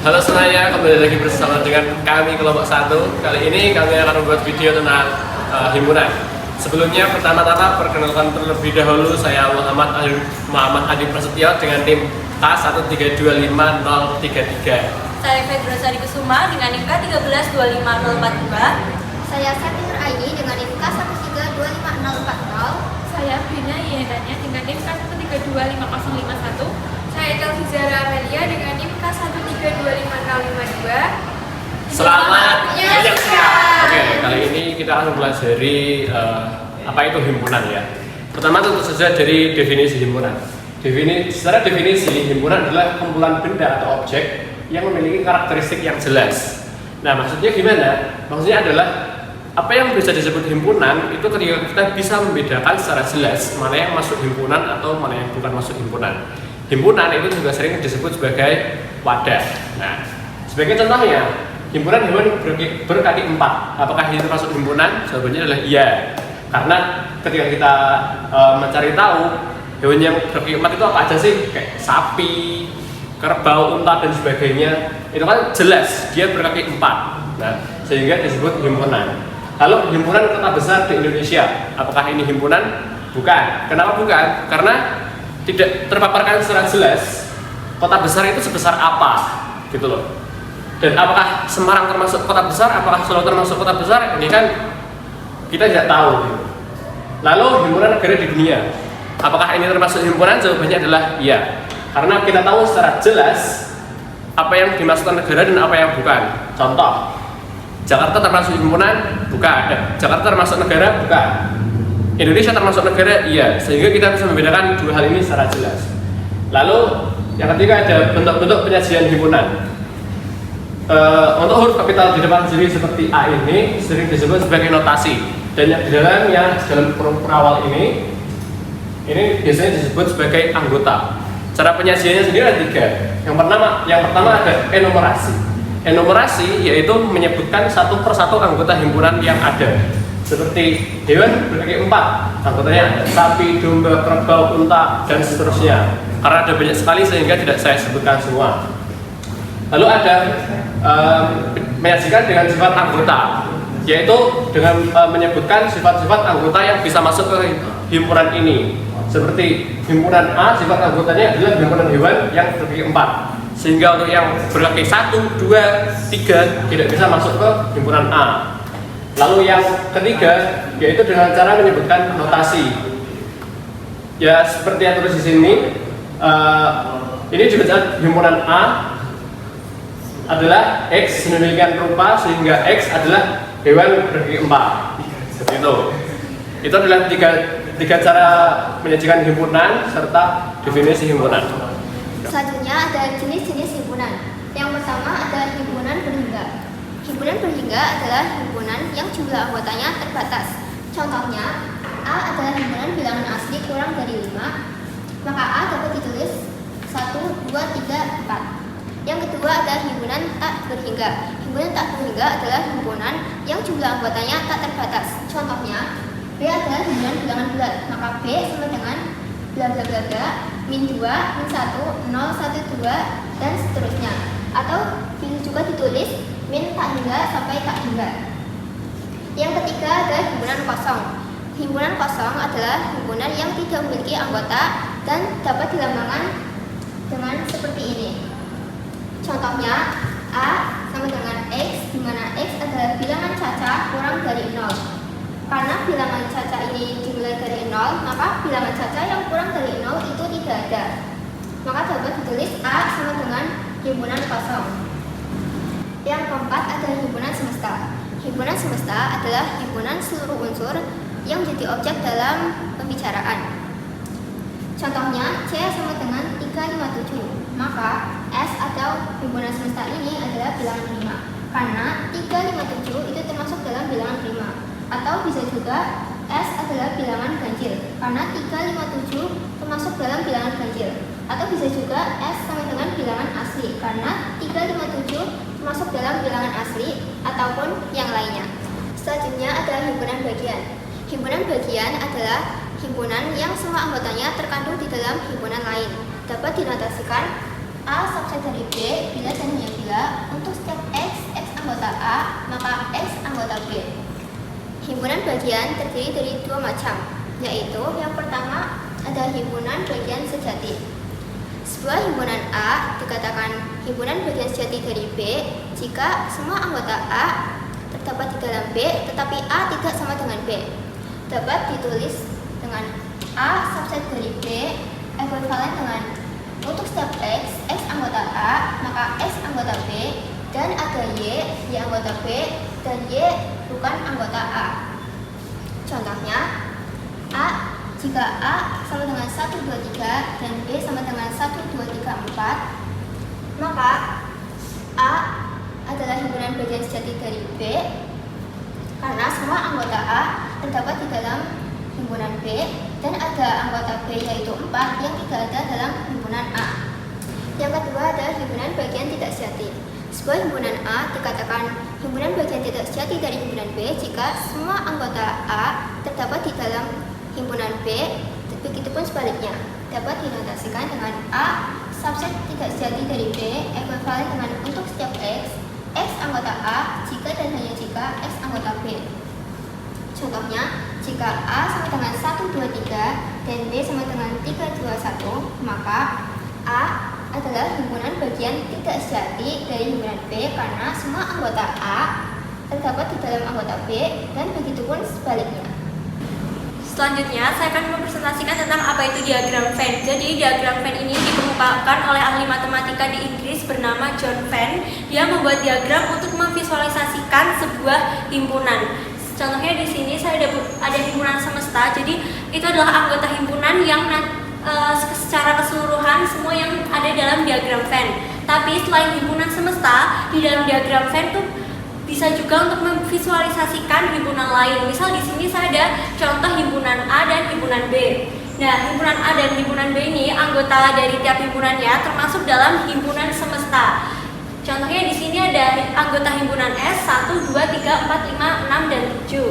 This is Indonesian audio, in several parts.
Halo semuanya, kembali lagi bersama dengan kami kelompok 1. Kali ini kami akan membuat video tentang himpunan. Sebelumnya, pertama-tama perkenalkan terlebih dahulu, saya Muhammad Adi Prasetyo dengan tim K1325033. Saya Fedra Sari Kusuma dengan NIM K1325042. Saya Satin Nuraini dengan NIM K1325040. Saya Bina Yedanya dengan NIM K1325051. Saya Etel Hizara Amelia dengan NIM K1325052. Selamat menyaksikan. Oke, kali ini kita akan mempelajari apa itu himpunan ya. Pertama tentu saja dari definisi himpunan. Secara definisi, himpunan adalah kumpulan benda atau objek yang memiliki karakteristik yang jelas. Nah, maksudnya gimana? Maksudnya adalah apa yang bisa disebut himpunan itu ketika kita bisa membedakan secara jelas mana yang masuk himpunan atau mana yang bukan masuk himpunan. Himpunan itu juga sering disebut sebagai wadah. Nah, sebagai contohnya, himpunan hewan berkaki 4. Apakah itu masuk himpunan? Jawabannya adalah iya. Karena ketika kita mencari tahu hewan yang berkaki 4 itu apa aja sih? Kayak sapi, kerbau, unta dan sebagainya. Itu kan jelas dia berkaki 4. Nah, sehingga disebut himpunan. Lalu himpunan kota besar di Indonesia, apakah ini himpunan? Bukan. Kenapa bukan? Karena tidak terpaparkan secara jelas kota besar itu sebesar apa, gitu loh. Dan apakah Semarang termasuk kota besar? Apakah Solo termasuk kota besar? Ini kan kita tidak tahu. Gitu. Lalu himpunan negara di dunia, apakah ini termasuk himpunan? Jawabannya adalah iya. Karena kita tahu secara jelas apa yang dimasukkan negara dan apa yang bukan. Contoh, Jakarta termasuk himpunan? Bukan. Jakarta termasuk negara? Bukan. Indonesia termasuk negara? Iya. Sehingga kita bisa membedakan dua hal ini secara jelas. Lalu yang ketiga ada bentuk-bentuk penyajian himpunan. Untuk huruf kapital di depan sendiri seperti A ini sering disebut sebagai notasi. Dan yang di dalamnya, dalam perawal ini biasanya disebut sebagai anggota. Cara penyajiannya sendiri ada 3. Yang pertama ada enumerasi. Enumerasi yaitu menyebutkan satu persatu anggota himpunan yang ada. Seperti hewan berkaki 4, anggotanya ada sapi, domba, kerbau, unta, dan seterusnya. Karena ada banyak sekali sehingga tidak saya sebutkan semua. Lalu ada menyajikan dengan sifat anggota, yaitu dengan menyebutkan sifat-sifat anggota yang bisa masuk ke himpunan ini. Seperti himpunan A, sifat anggotanya adalah himpunan hewan yang berkaki 4. Sehingga untuk yang berkaki 1, 2, 3 tidak bisa masuk ke himpunan A. Lalu yang ketiga yaitu dengan cara menyebutkan notasi. Ya seperti yang tulis di sini, ini dibaca himpunan A adalah X sedemikian rupa sehingga X adalah hewan berkaki 4. Seperti itu. Itu adalah tiga cara menyajikan himpunan serta definisi himpunan. Selanjutnya ada jenis-jenis himpunan. Yang pertama adalah himpunan berhingga. Himpunan berhingga adalah himpunan yang jumlah anggotanya terbatas. Contohnya, A adalah himpunan bilangan asli kurang dari 5, maka A dapat ditulis 1, 2, 3, 4. Yang kedua adalah himpunan tak berhingga. Himpunan tak berhingga adalah himpunan yang jumlah anggotanya tak terbatas. Contohnya, B adalah himpunan bilangan bulat, maka B sama dengan bla bla bla bla, min 2, min 1, 0, 1, 2, dan seterusnya. Atau bisa juga ditulis min tak hingga sampai tak hingga. Yang ketiga adalah himpunan kosong. Himpunan kosong adalah himpunan yang tidak memiliki anggota dan dapat dilambangkan dengan seperti ini. Contohnya, A sama dengan X, di mana X adalah bilangan caca kurang dari 0. Karena bilangan caca ini dimulai dari 0, maka bilangan caca yang kurang dari 0 itu tidak ada. Maka dapat ditulis A sama dengan himpunan kosong. Yang keempat adalah himpunan semesta. Himpunan semesta adalah himpunan seluruh unsur yang menjadi objek dalam pembicaraan. Contohnya, C sama dengan 357. Maka S atau himpunan semesta ini adalah bilangan 5. Karena 357 itu termasuk dalam bilangan 5. Atau bisa juga S adalah bilangan ganjil. Karena 357 termasuk dalam bilangan ganjil. Atau bisa juga S sama dengan bilangan asli. Karena 357 masuk dalam bilangan asli ataupun yang lainnya. Selanjutnya adalah himpunan bagian. Himpunan bagian adalah himpunan yang semua anggotanya terkandung di dalam himpunan lain. Dapat dinotasikan A subset dari B bila dan hanya bila bagian terdiri dari dua macam, yaitu yang pertama ada himpunan bagian sejati. Sebuah himpunan A dikatakan himpunan bagian sejati dari B jika semua anggota A terdapat di dalam B tetapi A tidak sama dengan B. Dapat ditulis dengan A subset dari B ekuivalen dengan untuk setiap X anggota A, maka X anggota B, dan ada Y anggota B, dan Y bukan anggota A. Contohnya, jika A sama dengan 1, 2, 3, dan B sama dengan 1, 2, 3, 4, maka A adalah himpunan bagian sejati dari B, karena semua anggota A terdapat di dalam himpunan B, dan ada anggota B yaitu 4 yang tidak ada dalam himpunan A. Yang kedua adalah himpunan bagian tidak sejati. Sebuah himpunan A dikatakan himpunan bagian tidak sejati dari himpunan B jika semua anggota A terdapat di dalam himpunan B, begitupun sebaliknya. Dapat dinotasikan dengan A subset tidak sejati dari B ekuivalen dengan untuk setiap X anggota A jika dan hanya jika X anggota B. Contohnya, jika A sama dengan 1, 2, 3 dan B sama dengan 3, 2, 1, maka A adalah himpunan bagian tidak sejati dari himpunan B karena semua anggota A terdapat di dalam anggota B dan begitupun sebaliknya. Selanjutnya, saya akan mempresentasikan tentang apa itu diagram Venn. Jadi, diagram Venn ini dikemukakan oleh ahli matematika di Inggris bernama John Venn. Dia membuat diagram untuk memvisualisasikan sebuah himpunan. Contohnya di sini saya ada himpunan semesta. Jadi, itu adalah anggota himpunan yang secara keseluruhan semua yang ada dalam diagram Venn. Tapi selain himpunan semesta, di dalam diagram Venn tuh bisa juga untuk memvisualisasikan himpunan lain. Misal di sini saya ada contoh himpunan A dan himpunan B. Nah, himpunan A dan himpunan B ini anggota dari tiap himpunannya termasuk dalam himpunan semesta. Contohnya di sini ada anggota himpunan S 1, 2, 3, 4, 5, 6 dan 7.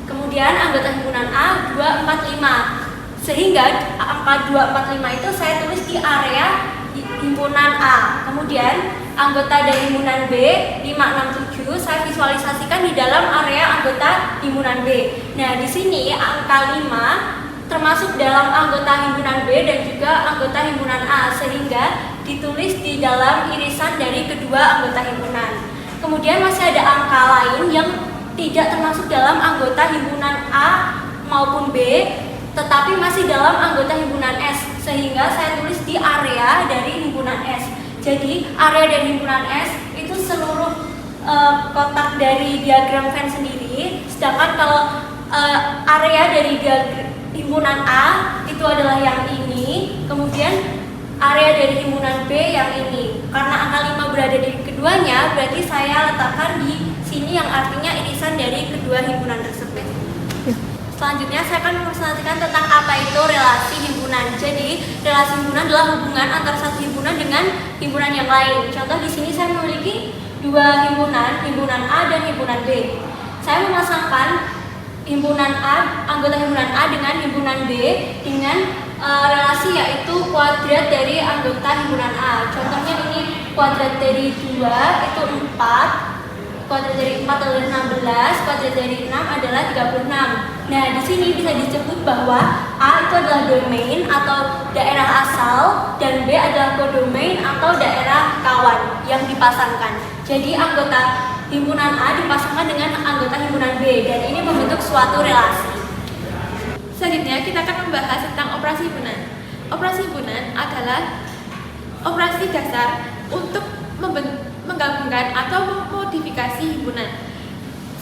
Kemudian anggota himpunan A 2, 4, 5. Sehingga angka 2, 4, 5 itu saya tulis di area himpunan A. Kemudian anggota dari himpunan B 5, 6, 7 saya visualisasikan di dalam area anggota himpunan B. Nah, di sini angka 5 termasuk dalam anggota himpunan B dan juga anggota himpunan A, sehingga ditulis di dalam irisan dari kedua anggota himpunan. Kemudian masih ada angka lain yang tidak termasuk dalam anggota himpunan A maupun B, tetapi masih dalam anggota himpunan S, sehingga saya tulis di area dari himpunan S. Jadi area dari himpunan S itu seluruh kotak dari diagram Venn sendiri, sedangkan kalau area dari himpunan A itu adalah yang ini, kemudian area dari himpunan B yang ini. Karena angka 5 berada di keduanya, berarti saya letakkan di sini yang artinya irisan dari kedua himpunan tersebut. Selanjutnya saya akan mempresentasikan tentang apa itu relasi himpunan. Jadi, relasi himpunan adalah hubungan antara satu himpunan dengan himpunan yang lain. Contoh di sini saya memiliki dua himpunan, himpunan A dan himpunan B. Saya memasangkan himpunan A, anggota himpunan A dengan himpunan B dengan relasi yaitu kuadrat dari anggota himpunan A. Contohnya ini kuadrat dari 2 itu 4, kuadrat dari 4 adalah 16, kuadrat dari 6 adalah 36. Nah, di sini bisa disebut bahwa A itu adalah domain atau daerah asal dan B adalah kodomain atau daerah kawan yang dipasangkan. Jadi anggota himpunan A dipasangkan dengan anggota himpunan B dan ini membentuk suatu relasi. Selanjutnya kita akan membahas tentang operasi himpunan. Operasi himpunan adalah operasi dasar untuk menggabungkan atau memodifikasi himpunan.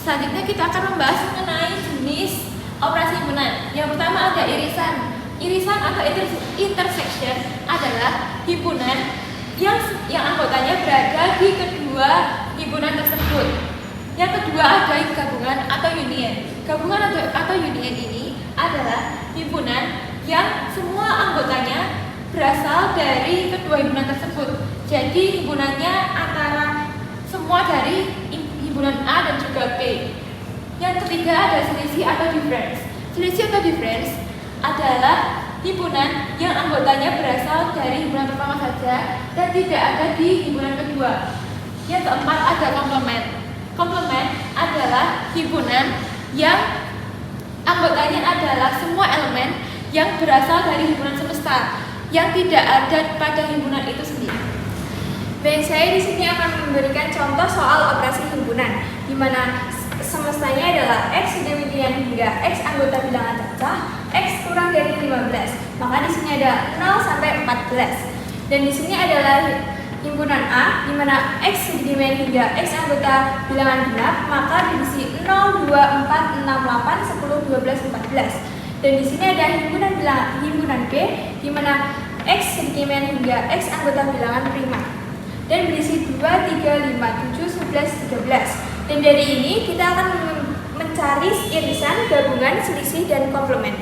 Selanjutnya kita akan membahas mengenai jenis operasi himpunan. Yang pertama ada irisan. Irisan atau intersection adalah himpunan yang anggotanya berada di kedua himpunan tersebut. Yang kedua ada gabungan atau union. Gabungan atau union ini adalah himpunan yang semua anggotanya berasal dari kedua himpunan tersebut. Jadi himpunannya antara semua dari himpunan A dan juga B. Yang ketiga ada selisih atau difference. Selisih atau difference adalah himpunan yang anggotanya berasal dari himpunan pertama saja dan tidak ada di himpunan kedua. Yang keempat ada komplement. Komplement adalah himpunan yang Anggotanya adalah semua elemen yang berasal dari himpunan semesta yang tidak ada pada himpunan itu sendiri. Baik, saya di sini akan memberikan contoh soal operasi himpunan, di mana semestanya adalah X sedemikian hingga X anggota bilangan tercah, X kurang dari 15. Maka di sini ada 0 sampai 14. Dan di sini adalah himpunan A, di mana X sedemikian hingga X anggota bilangan genap, maka diisi 0, 2, 4, 6, 8, 10, 12, 14. Dan di sini ada himpunan B, di mana X sedemikian hingga X anggota bilangan prima. Dan berisi 2, 3, 5, 7, 11, 13. Dan dari ini kita akan mencari irisan, gabungan, selisih, dan komplement.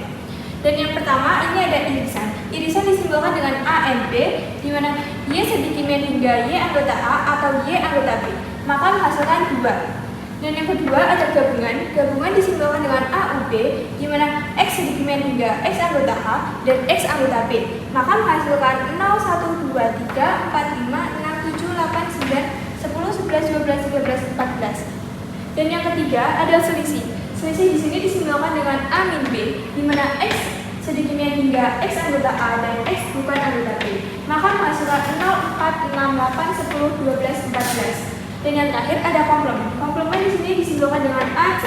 Dan yang pertama ini ada irisan. Irisan disimbolkan dengan A and B, di mana Y sedikitmen hingga Y anggota A atau Y anggota B, maka menghasilkan 2. Dan yang kedua ada gabungan. Gabungan disimbolkan dengan A U B, di mana X sedikitmen hingga X anggota A dan X anggota B, maka menghasilkan 0, 1, 2, 3, 4, 5, 6, 7, 8, 9, 10, 11, 12, 13, 14. Dan yang ketiga ada selisih. Selisih di sini disimbolkan dengan A min B, di mana X sedikitnya hingga X anggota A dan X bukan anggota B, maka menghasilkan 0, 4, 6, 8, 10, 12, 14. Dan yang terakhir ada komplement. Komplement di sini disimbolkan dengan A,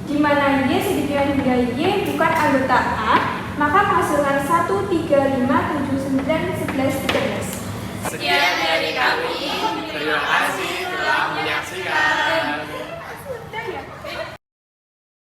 di mana Y sedikitnya hingga Y bukan anggota A, maka menghasilkan 1, 3, 5, 7, 9, 11, 13. Sekian dari kami. Terima kasih.